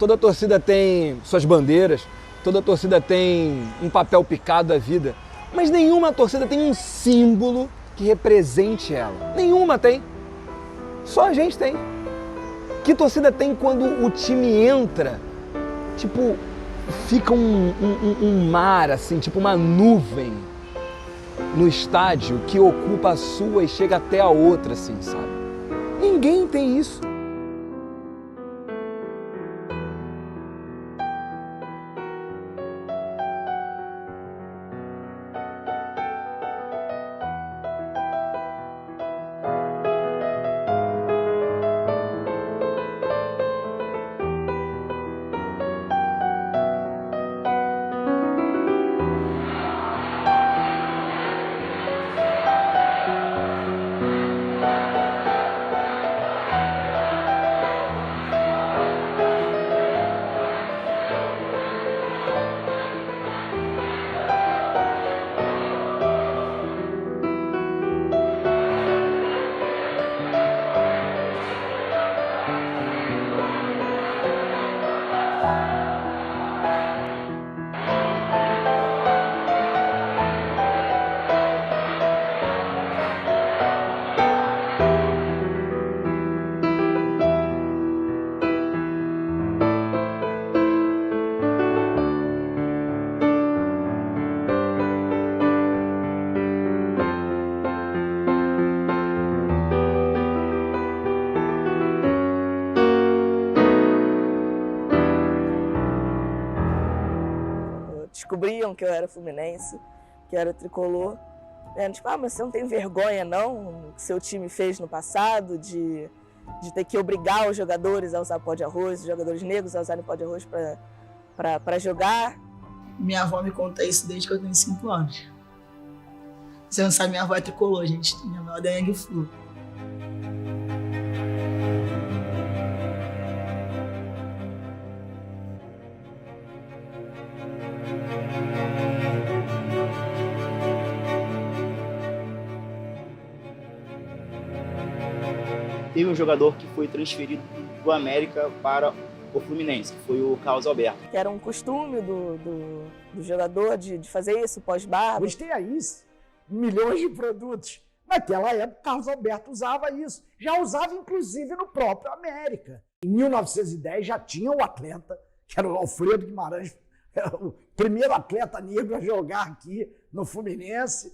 Toda torcida tem suas bandeiras, toda torcida tem um papel picado da vida, mas nenhuma torcida tem um símbolo que represente ela. Nenhuma tem. Só a gente tem. Que torcida tem quando o time entra, tipo, fica um mar, assim, tipo uma nuvem no estádio que ocupa a sua e chega até a outra, assim, sabe? Ninguém tem isso. Descobriam que eu era fluminense, que eu era tricolor. Tipo, mas você não tem vergonha, não, o que seu time fez no passado, de ter que obrigar os jogadores a usar pó de arroz, os jogadores negros a usarem pó de arroz para jogar? Minha avó me conta isso desde que eu tenho 5 anos. Você não sabe, minha avó é tricolor, gente. Minha avó é da Yang Flu. Teve um jogador que foi transferido do América para o Fluminense, que foi o Carlos Alberto. Que era um costume do jogador de fazer isso pós-barba. Hoje tem aí milhões de produtos. Naquela época, Carlos Alberto usava isso. Já usava, inclusive, no próprio América. Em 1910 já tinha o atleta, que era o Alfredo Guimarães, o primeiro atleta negro a jogar aqui no Fluminense,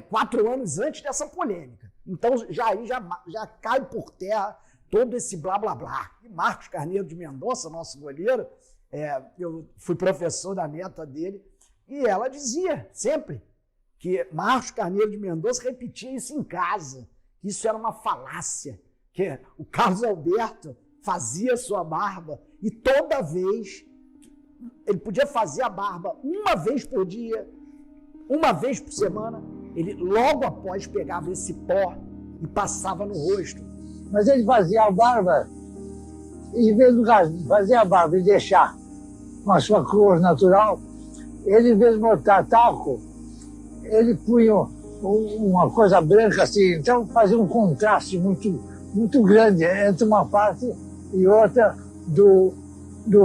4 anos antes dessa polêmica. Então já cai por terra todo esse blá blá blá. E Marcos Carneiro de Mendonça, nosso goleiro, eu fui professor da neta dele, e ela dizia sempre que Marcos Carneiro de Mendonça repetia isso em casa. Isso era uma falácia, que o Carlos Alberto fazia sua barba e toda vez ele podia fazer a barba uma vez por dia, uma vez por semana. Ele logo após pegava esse pó e passava no rosto. Mas ele fazia a barba, em vez de fazer a barba e deixar com a sua cor natural, ele, em vez de botar talco, ele punha uma coisa branca assim, então fazia um contraste muito grande entre uma parte e outra do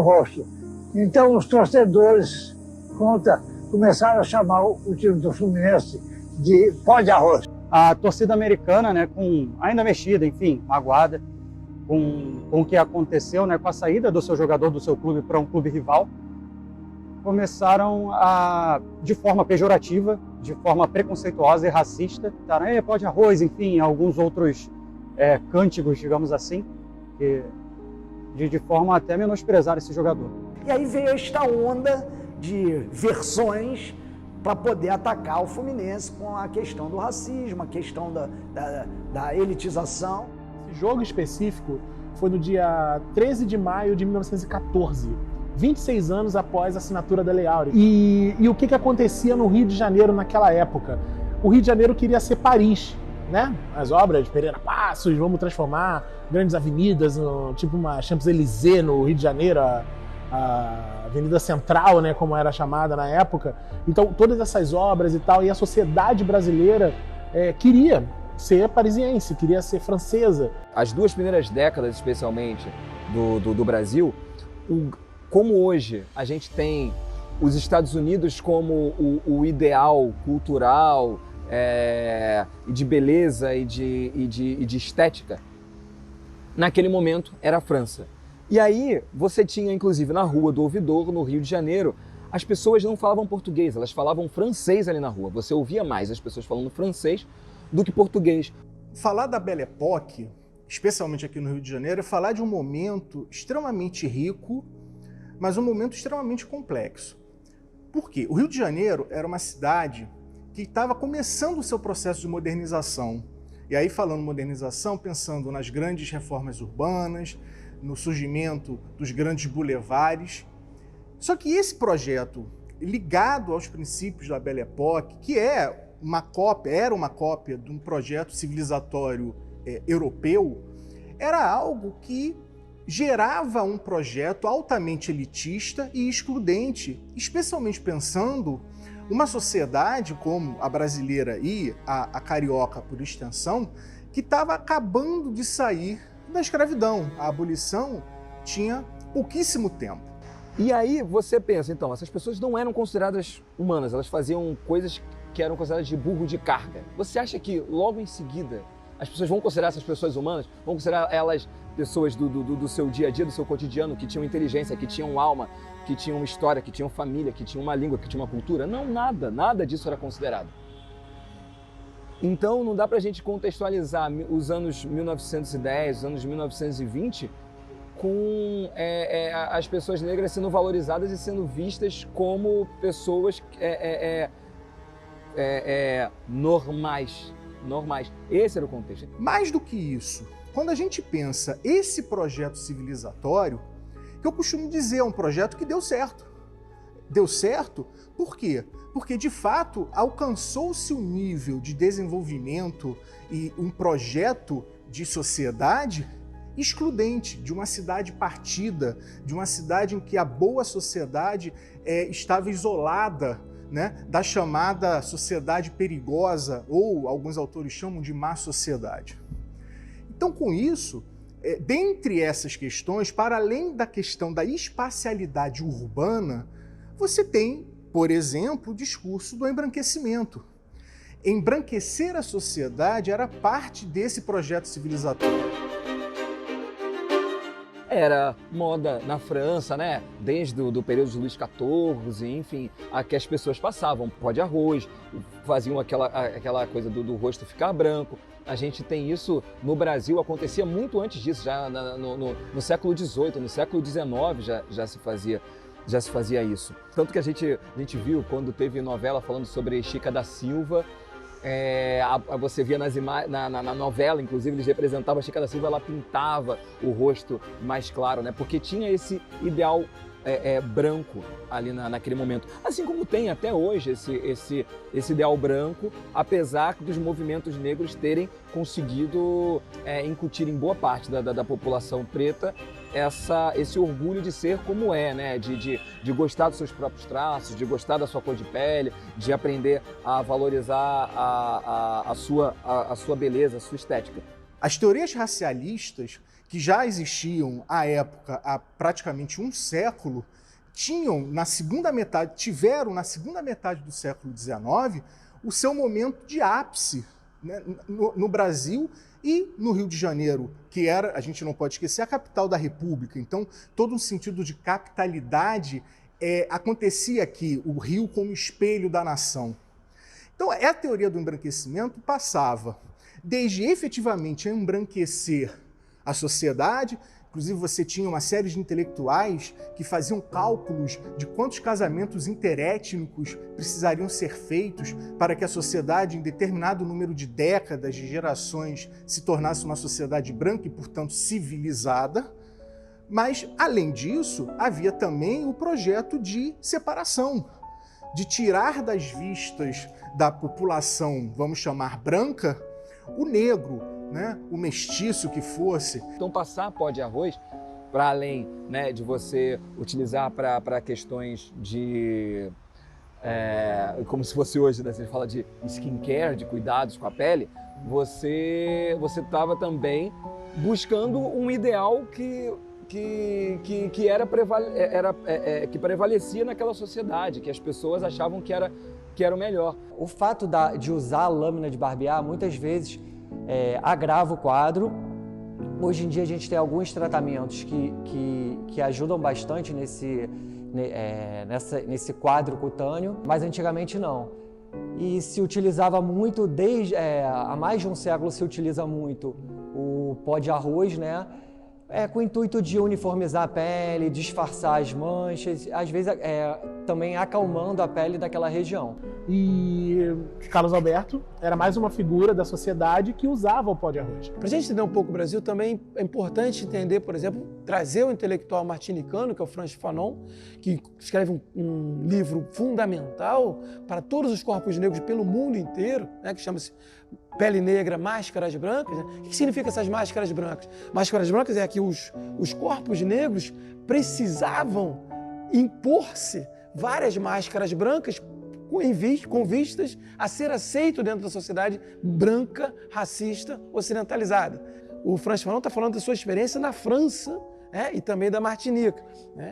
rosto. Então os torcedores começaram a chamar o time do Fluminense de pó de arroz. A torcida americana, né, ainda mexida, enfim, magoada, com o que aconteceu, né, com a saída do seu jogador do seu clube para um clube rival, começaram de forma pejorativa, de forma preconceituosa e racista, pó de arroz, enfim, alguns outros cânticos, digamos assim, de forma até menosprezar esse jogador. E aí veio esta onda de versões para poder atacar o Fluminense com a questão do racismo, a questão da elitização. Esse jogo específico foi no dia 13 de maio de 1914, 26 anos após a assinatura da Lei Áurea. E o que acontecia no Rio de Janeiro naquela época? O Rio de Janeiro queria ser Paris, né? As obras de Pereira Passos, vamos transformar grandes avenidas, tipo uma Champs-Élysées no Rio de Janeiro, a Avenida Central, né, como era chamada na época. Então, todas essas obras e tal, e a sociedade brasileira queria ser parisiense, queria ser francesa. As 2 primeiras décadas, especialmente, do Brasil, como hoje a gente tem os Estados Unidos como o ideal cultural de beleza e de estética, naquele momento era a França. E aí você tinha, inclusive, na Rua do Ouvidor, no Rio de Janeiro, as pessoas não falavam português, elas falavam francês ali na rua. Você ouvia mais as pessoas falando francês do que português. Falar da Belle Époque, especialmente aqui no Rio de Janeiro, é falar de um momento extremamente rico, mas um momento extremamente complexo. Por quê? O Rio de Janeiro era uma cidade que estava começando o seu processo de modernização. E aí, falando modernização, pensando nas grandes reformas urbanas, no surgimento dos grandes bulevares. Só que esse projeto, ligado aos princípios da Belle Époque, que era uma cópia de um projeto civilizatório europeu, era algo que gerava um projeto altamente elitista e excludente, especialmente pensando uma sociedade como a brasileira e a carioca por extensão, que estava acabando de sair da escravidão. A abolição tinha pouquíssimo tempo. E aí você pensa, então, essas pessoas não eram consideradas humanas, elas faziam coisas que eram consideradas de burro de carga. Você acha que logo em seguida as pessoas vão considerar essas pessoas humanas? Vão considerar elas pessoas do seu dia a dia, do seu cotidiano, que tinham inteligência, que tinham alma, que tinham uma história, que tinham família, que tinham uma língua, que tinham uma cultura? Não, nada disso era considerado. Então não dá pra gente contextualizar os anos 1910, os anos 1920 com as pessoas negras sendo valorizadas e sendo vistas como pessoas normais. Esse era o contexto. Mais do que isso, quando a gente pensa esse projeto civilizatório, que eu costumo dizer, é um projeto que deu certo. Deu certo por quê? Porque, de fato, alcançou-se um nível de desenvolvimento e um projeto de sociedade excludente, de uma cidade partida, de uma cidade em que a boa sociedade estava isolada, né, da chamada sociedade perigosa, ou alguns autores chamam de má sociedade. Então, com isso, dentre essas questões, para além da questão da espacialidade urbana, você tem, por exemplo, o discurso do embranquecimento. Embranquecer a sociedade era parte desse projeto civilizatório. Era moda na França, né? Desde o período de Luís XIV, enfim, a que as pessoas passavam pó de arroz, faziam aquela coisa do rosto ficar branco. A gente tem isso no Brasil, acontecia muito antes disso, já no século XVIII, no século XIX já se fazia isso. Tanto que a gente viu quando teve novela falando sobre Chica da Silva, você via na novela, inclusive, eles representavam a Chica da Silva, ela pintava o rosto mais claro, né? Porque tinha esse ideal branco ali naquele momento. Assim como tem até hoje esse ideal branco, apesar dos movimentos negros terem conseguido incutir em boa parte da população preta esse orgulho de ser como né? De gostar dos seus próprios traços, de gostar da sua cor de pele, de aprender a valorizar a sua beleza, a sua estética. As teorias racialistas, que já existiam à época, há praticamente um século, tiveram na segunda metade do século XIX o seu momento de ápice, né, no Brasil e no Rio de Janeiro, que era, a gente não pode esquecer, a capital da República. Então, todo um sentido de capitalidade acontecia aqui, o Rio como espelho da nação. Então, a teoria do embranquecimento passava desde efetivamente embranquecer a sociedade. Inclusive, você tinha uma série de intelectuais que faziam cálculos de quantos casamentos interétnicos precisariam ser feitos para que a sociedade, em determinado número de décadas, de gerações, se tornasse uma sociedade branca e, portanto, civilizada. Mas, além disso, havia também o projeto de separação, de tirar das vistas da população, vamos chamar branca, o negro, né, o mestiço que fosse. Então passar pó de arroz, para além, né, de você utilizar para questões de... como se fosse hoje, né, você fala de skincare, de cuidados com a pele, você estava também buscando um ideal que que prevalecia naquela sociedade, que as pessoas achavam que era o melhor. O fato de usar a lâmina de barbear muitas vezes agrava o quadro. Hoje em dia a gente tem alguns tratamentos que ajudam bastante nesse quadro cutâneo, mas antigamente não. E se utilizava muito, há mais de um século se utiliza muito o pó de arroz, né? Com o intuito de uniformizar a pele, disfarçar as manchas, às vezes também acalmando a pele daquela região. E Carlos Alberto era mais uma figura da sociedade que usava o pó de arroz. Para a gente entender um pouco o Brasil, também é importante entender, por exemplo, trazer o intelectual martinicano, que é o Frantz Fanon, que escreve um livro fundamental para todos os corpos negros pelo mundo inteiro, né, que chama-se Pele Negra, Máscaras Brancas. Né? O que significa essas máscaras brancas? Máscaras brancas é que os corpos negros precisavam impor-se várias máscaras brancas com vistas a ser aceito dentro da sociedade branca, racista, ocidentalizada. O Frantz Fanon está falando da sua experiência na França, e também da Martinica.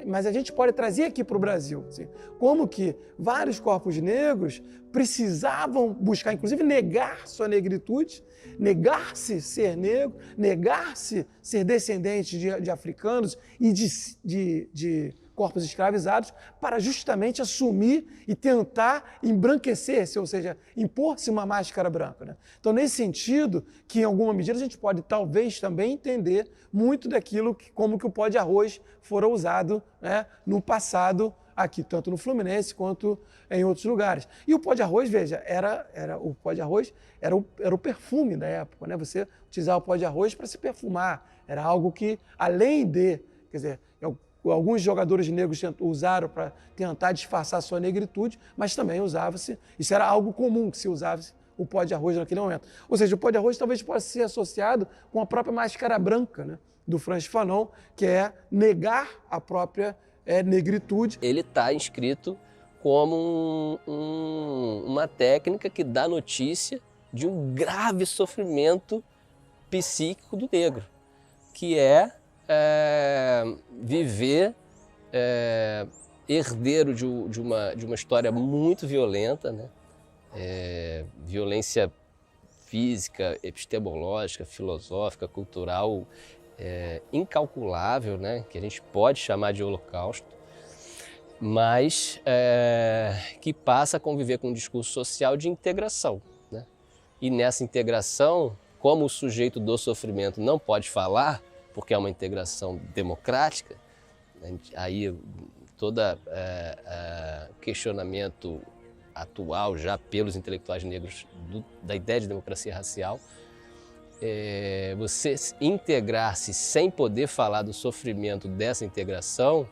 Mas a gente pode trazer aqui para o Brasil, assim, como que vários corpos negros precisavam buscar, inclusive negar sua negritude, negar-se ser negro, negar-se ser descendente de africanos e de corpos escravizados, para justamente assumir e tentar embranquecer-se, ou seja, impor-se uma máscara branca. Né? Então, nesse sentido, que em alguma medida a gente pode talvez também entender muito daquilo como que o pó de arroz fora usado, né, no passado aqui, tanto no Fluminense quanto em outros lugares. E o pó de arroz, veja, o pó de arroz era o perfume da época, né? Você utilizava o pó de arroz para se perfumar, era algo que, além de, quer dizer, alguns jogadores negros usaram para tentar disfarçar sua negritude, mas também usava-se, isso era algo comum que se usava o pó de arroz naquele momento. Ou seja, o pó de arroz talvez possa ser associado com a própria máscara branca, né, do Frantz Fanon, que é negar a própria negritude. Ele está inscrito como uma técnica que dá notícia de um grave sofrimento psíquico do negro, que é viver herdeiro de uma história muito violenta, né? Violência física, epistemológica, filosófica, cultural, incalculável, né? Que a gente pode chamar de holocausto, mas que passa a conviver com um discurso social de integração, né? E nessa integração, como o sujeito do sofrimento não pode falar, porque é uma integração democrática, aí todo questionamento atual já pelos intelectuais negros da ideia de democracia racial, você integrar-se sem poder falar do sofrimento dessa integração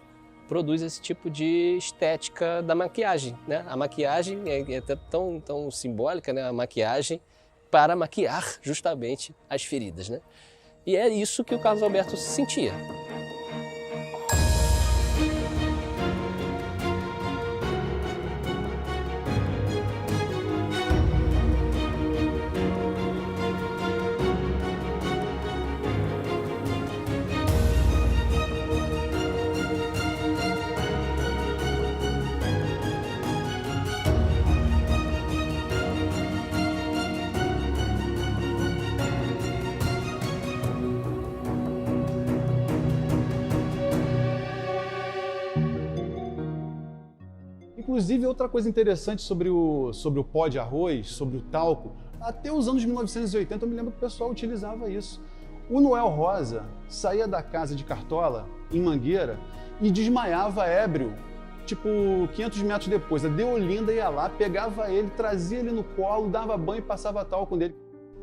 produz esse tipo de estética da maquiagem, né? A maquiagem é até tão simbólica, né? A maquiagem para maquiar justamente as feridas, né? E é isso que o Carlos Alberto sentia. Inclusive, outra coisa interessante sobre o pó de arroz, sobre o talco, até os anos 1980 eu me lembro que o pessoal utilizava isso. O Noel Rosa saía da casa de Cartola, em Mangueira, e desmaiava ébrio, tipo 500 metros depois. A Deolinda ia lá, pegava ele, trazia ele no colo, dava banho e passava talco nele.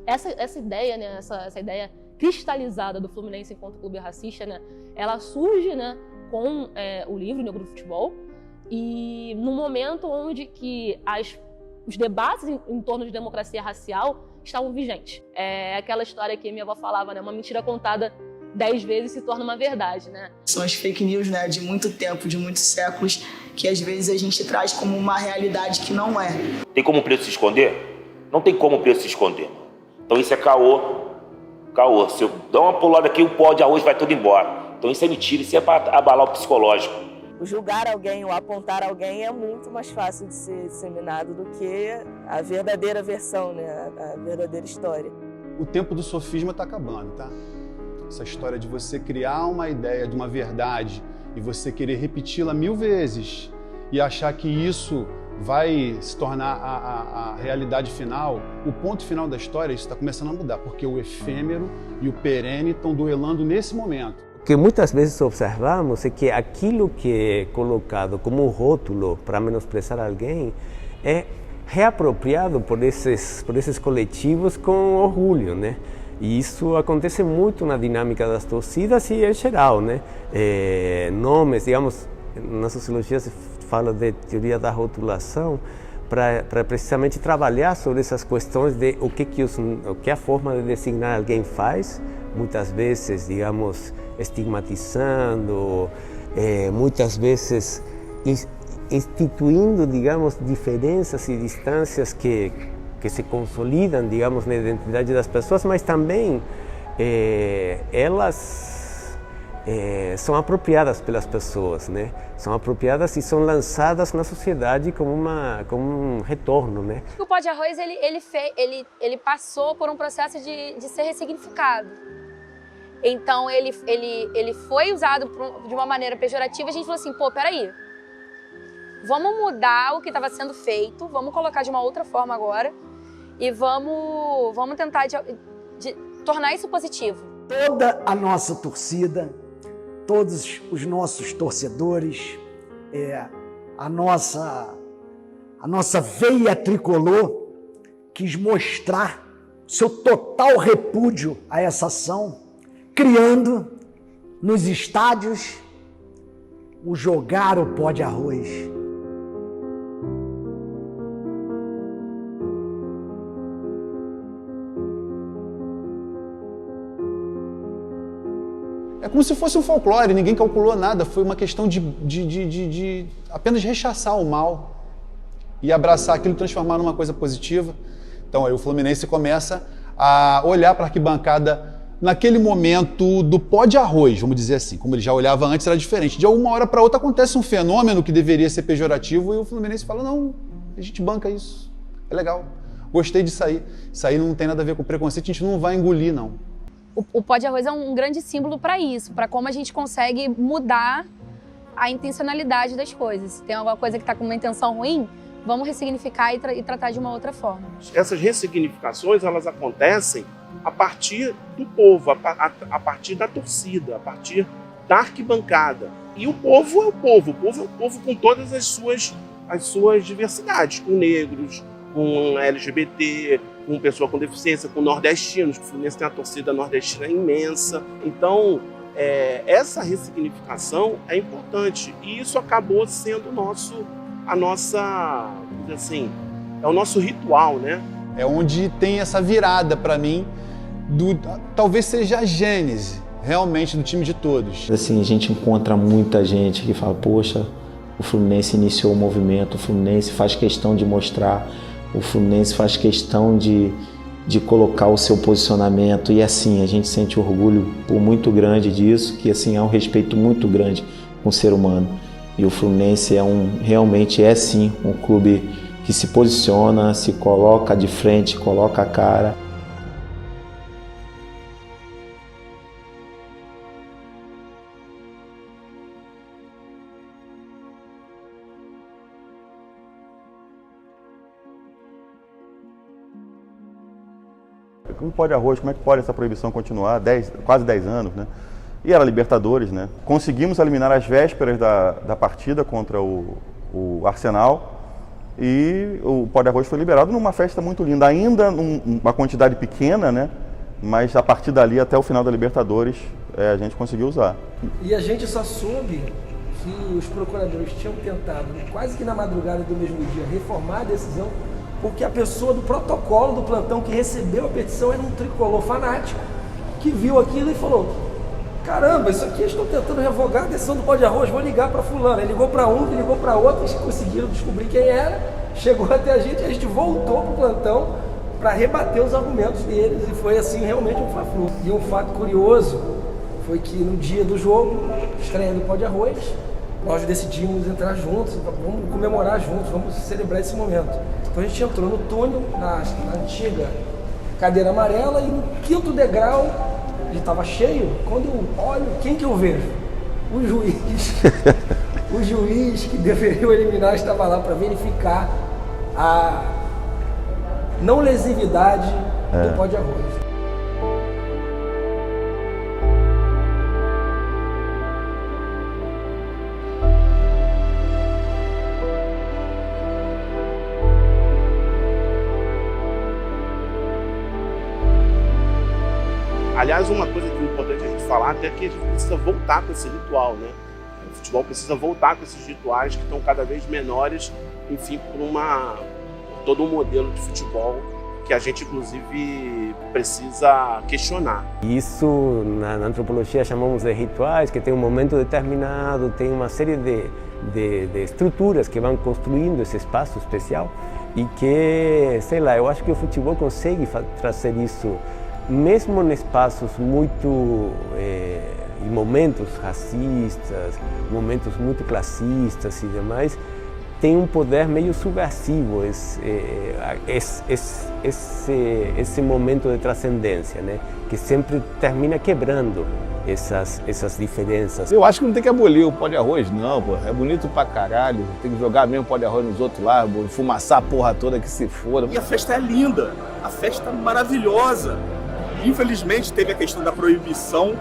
Essa ideia, né, essa ideia cristalizada do Fluminense enquanto clube racista, né, ela surge, né, com o livro Negro do Futebol, e no momento onde que os debates em torno de democracia racial estavam vigentes. É aquela história que minha avó falava, né? Uma mentira contada 10 vezes se torna uma verdade, né? São as fake news, né? De muito tempo, de muitos séculos, que às vezes a gente traz como uma realidade que não é. Tem como o preto se esconder? Não tem como o preto se esconder. Então isso é caô. Caô. Se eu dar uma pulada aqui, o pó de arroz vai todo embora. Então isso é mentira, isso é para abalar o psicológico. Julgar alguém ou apontar alguém é muito mais fácil de ser disseminado do que a verdadeira versão, né? A verdadeira história. O tempo do sofisma está acabando, tá? Essa história de você criar uma ideia de uma verdade e você querer repeti-la 1000 vezes e achar que isso vai se tornar a realidade final, o ponto final da história, isso está começando a mudar, porque o efêmero e o perene estão duelando nesse momento. O que muitas vezes observamos é que aquilo que é colocado como um rótulo para menosprezar alguém é reapropriado por esses coletivos com orgulho, né? E isso acontece muito na dinâmica das torcidas e em geral, né? Nomes, digamos, na sociologia se fala de teoria da rotulação para precisamente trabalhar sobre essas questões de o que a forma de designar alguém faz, muitas vezes, digamos, estigmatizando, muitas vezes instituindo, digamos, diferenças e distâncias que se consolidam, digamos, na identidade das pessoas, mas também elas são apropriadas pelas pessoas, né? São apropriadas e são lançadas na sociedade como um retorno, né? O pó de arroz ele passou por um processo de ser ressignificado. Então ele foi usado de uma maneira pejorativa. A gente falou assim, pô, peraí, vamos mudar o que estava sendo feito, vamos colocar de uma outra forma agora e vamos tentar de tornar isso positivo. Toda a nossa torcida, todos os nossos torcedores, a nossa veia tricolor quis mostrar seu total repúdio a essa ação, criando nos estádios o Jogar o Pó de Arroz. É como se fosse um folclore, ninguém calculou nada, foi uma questão de apenas rechaçar o mal e abraçar aquilo e transformar numa coisa positiva. Então aí o Fluminense começa a olhar para a arquibancada naquele momento do pó de arroz, vamos dizer assim, como ele já olhava antes, era diferente. De uma hora para outra acontece um fenômeno que deveria ser pejorativo e o Fluminense fala, não, a gente banca isso, é legal, gostei de sair. Isso aí não tem nada a ver com preconceito, a gente não vai engolir, não. O pó de arroz é um grande símbolo para isso, para como a gente consegue mudar a intencionalidade das coisas. Se tem alguma coisa que está com uma intenção ruim, vamos ressignificar e tratar de uma outra forma. Essas ressignificações, elas acontecem a partir do povo, a partir da torcida, a partir da arquibancada. E o povo é o povo com todas as suas diversidades, com negros, com LGBT, com pessoa com deficiência, com nordestinos, que o Fluminense tem uma torcida nordestina imensa. Então, essa ressignificação é importante e isso acabou sendo a nossa, assim, é o nosso ritual, né? É onde tem essa virada para mim, talvez seja a gênese realmente do time de todos. Assim, a gente encontra muita gente que fala, poxa, o Fluminense iniciou o movimento, o Fluminense faz questão de mostrar, o Fluminense faz questão de colocar o seu posicionamento e assim, a gente sente orgulho muito grande disso, que assim, há um respeito muito grande com o ser humano. E o Fluminense realmente é sim um clube que se posiciona, se coloca de frente, coloca a cara. Como pode arroz, como é que pode essa proibição continuar? Quase 10 anos, né? E era Libertadores, né? Conseguimos eliminar as vésperas da partida contra o Arsenal e o pó de arroz foi liberado numa festa muito linda, ainda uma quantidade pequena, né? Mas a partir dali até o final da Libertadores a gente conseguiu usar. E a gente só soube que os procuradores tinham tentado, quase que na madrugada do mesmo dia, reformar a decisão, porque a pessoa do protocolo do plantão que recebeu a petição era um tricolor fanático que viu aquilo e falou: caramba, isso aqui estão tentando revogar a decisão do pó de arroz, vou ligar para fulano. Ele ligou para um, ligou para outro, eles conseguiram descobrir quem era, chegou até a gente voltou para o plantão para rebater os argumentos deles e foi assim realmente um fla-flu. E um fato curioso foi que no dia do jogo, estreia do Pó de Arroz, nós decidimos entrar juntos, vamos comemorar juntos, vamos celebrar esse momento. Então a gente entrou no túnel, na antiga cadeira amarela, e no 5º degrau, ele estava cheio. Quando eu olho, quem que eu vejo? O juiz. O juiz que deveria eliminar estava lá para verificar a não lesividade do Pó de Arroz. Aliás, uma coisa que é importante a gente falar até que a gente precisa voltar com esse ritual, né? O futebol precisa voltar com esses rituais que estão cada vez menores, enfim, por todo um modelo de futebol que a gente, inclusive, precisa questionar. Isso, na antropologia, chamamos de rituais, que tem um momento determinado, tem uma série de estruturas que vão construindo esse espaço especial e que, sei lá, eu acho que o futebol consegue trazer isso mesmo em espaços muito em momentos racistas, momentos muito classistas e demais, tem um poder meio subversivo esse momento de transcendência, né? Que sempre termina quebrando essas diferenças. Eu acho que não tem que abolir o Pó de Arroz, não, pô. É bonito pra caralho, tem que jogar mesmo Pó de Arroz nos outros lá, fumaçar a porra toda que se for. E a festa é linda, a festa é maravilhosa. Infelizmente teve a questão da proibição,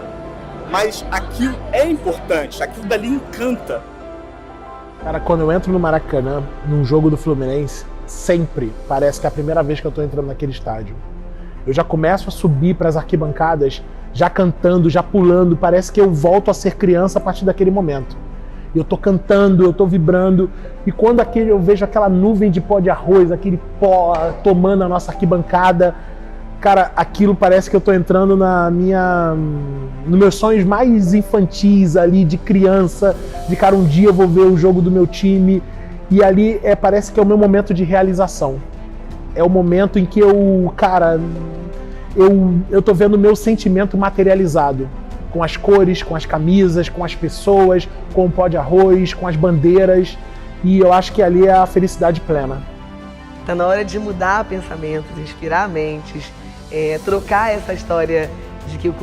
mas aquilo é importante, aquilo dali encanta. Cara, quando eu entro no Maracanã, num jogo do Fluminense, sempre parece que é a primeira vez que eu tô entrando naquele estádio. Eu já começo a subir para as arquibancadas, já cantando, já pulando, parece que eu volto a ser criança a partir daquele momento. Eu tô cantando, eu tô vibrando, e quando eu vejo aquela nuvem de pó de arroz, aquele pó tomando a nossa arquibancada, cara, aquilo parece que eu tô entrando nos meus sonhos mais infantis ali, de criança, de cara, um dia eu vou ver o jogo do meu time, e ali parece que é o meu momento de realização. É o momento em que eu tô vendo o meu sentimento materializado, com as cores, com as camisas, com as pessoas, com o pó de arroz, com as bandeiras, e eu acho que ali é a felicidade plena. Tá na hora de mudar pensamentos, inspirar mentes, trocar essa história de que o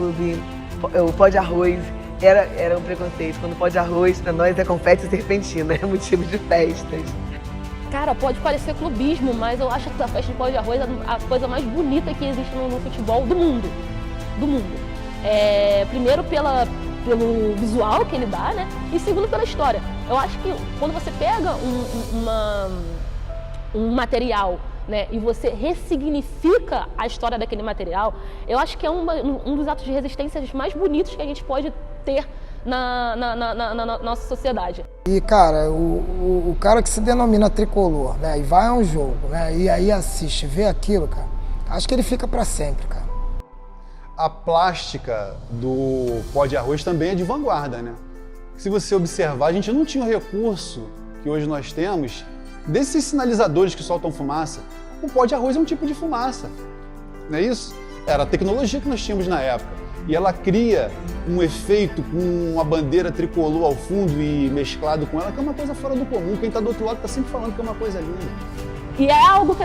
Pó de Arroz era um preconceito. Quando o Pó de Arroz, pra nós, é confete e serpentina, é motivo de festas. Cara, pode parecer clubismo, mas eu acho que a festa de Pó de Arroz é a coisa mais bonita que existe no futebol do mundo. Do mundo. Primeiro pelo visual que ele dá, né? E segundo pela história. Eu acho que quando você pega um material, né, e você ressignifica a história daquele material, eu acho que é um dos atos de resistência mais bonitos que a gente pode ter na nossa sociedade. E, cara, o cara que se denomina tricolor, né, e vai a um jogo, né, e aí assiste, vê aquilo, cara, acho que ele fica para sempre, cara. A plástica do Pó de Arroz também é de vanguarda, né? Se você observar, a gente não tinha o recurso que hoje nós temos desses sinalizadores que soltam fumaça. O Pó de Arroz é um tipo de fumaça, não é isso? Era a tecnologia que nós tínhamos na época. E ela cria um efeito com uma bandeira tricolor ao fundo e mesclado com ela, que é uma coisa fora do comum. Quem está do outro lado está sempre falando que é uma coisa linda. E é algo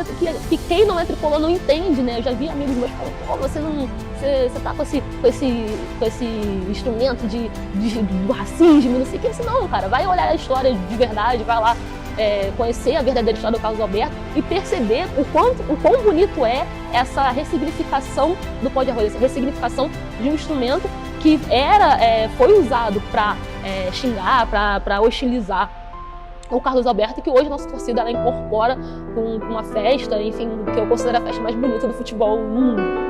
que quem não é tricolor não entende, né? Eu já vi amigos meus falando, pô, você tá com esse instrumento do racismo, não sei o que. Não, cara, vai olhar a história de verdade, vai lá conhecer a verdadeira história do Carlos Alberto e perceber o quão bonito é essa ressignificação do Pó de Arroz, essa ressignificação de um instrumento que foi usado para xingar, para hostilizar o Carlos Alberto, que hoje a nossa torcida ela incorpora com uma festa, enfim, que eu considero a festa mais bonita do futebol no mundo.